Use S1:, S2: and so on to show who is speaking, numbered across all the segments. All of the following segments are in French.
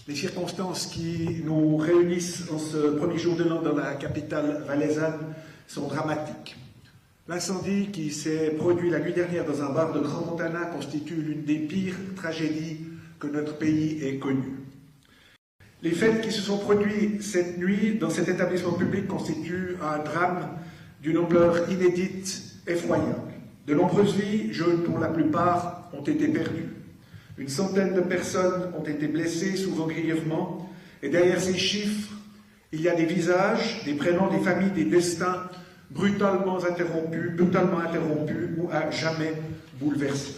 S1: Les circonstances qui nous réunissent en ce premier jour de l'an dans la capitale valaisanne sont dramatiques. L'incendie qui s'est produit la nuit dernière dans un bar de Crans-Montana constitue l'une des pires tragédies que notre pays ait connues. Les faits qui se sont produits cette nuit dans cet établissement public constituent un drame d'une ampleur inédite, effroyable. De nombreuses vies, jeunes pour la plupart, ont été perdues. Une centaine de personnes ont été blessées, souvent grièvement, et derrière ces chiffres, il y a des visages, des prénoms, des familles, des destins brutalement interrompus ou à jamais bouleversés.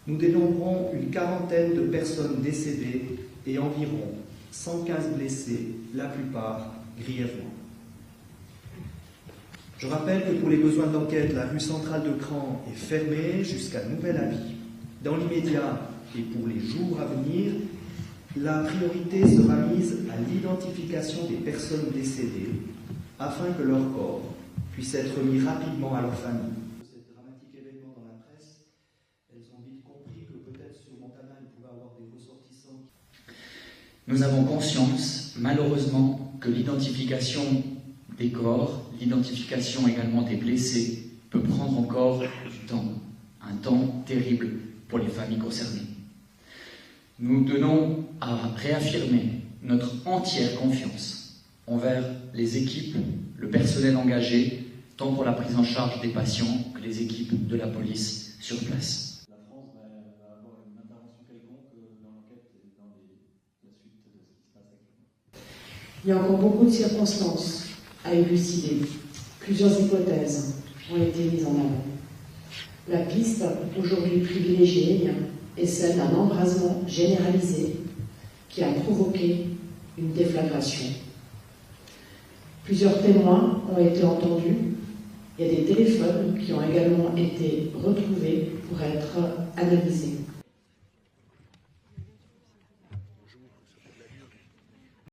S2: Nous dénombrons une quarantaine de personnes décédées et environ 115 blessés, la plupart grièvement. Je rappelle que pour les besoins d'enquête, la rue centrale de Crans est fermée jusqu'à nouvel avis. Dans l'immédiat et pour les jours à venir, la priorité sera mise à l'identification des personnes décédées afin que leur corps puisse être mis rapidement à leur famille. Cet dramatique événement dans la presse, elles ont vite compris que peut-être sur Montana, il pouvait avoir des ressortissants.
S3: Nous avons conscience, malheureusement, que l'identification des corps, l'identification également des blessés peut prendre encore du temps, un temps terrible pour les familles concernées. Nous tenons à réaffirmer notre entière confiance envers les équipes, le personnel engagé, tant pour la prise en charge des patients que les équipes de la police sur place.
S4: La France va avoir une intervention quelconque dans l'enquête et dans la suite de ce qui se passe actuellement.
S5: Il y a encore beaucoup de circonstances à élucider. Plusieurs hypothèses ont été mises en avant. La piste aujourd'hui privilégiée est celle d'un embrasement généralisé qui a provoqué une déflagration. Plusieurs témoins ont été entendus. Il y a des téléphones qui ont également été retrouvés pour être analysés.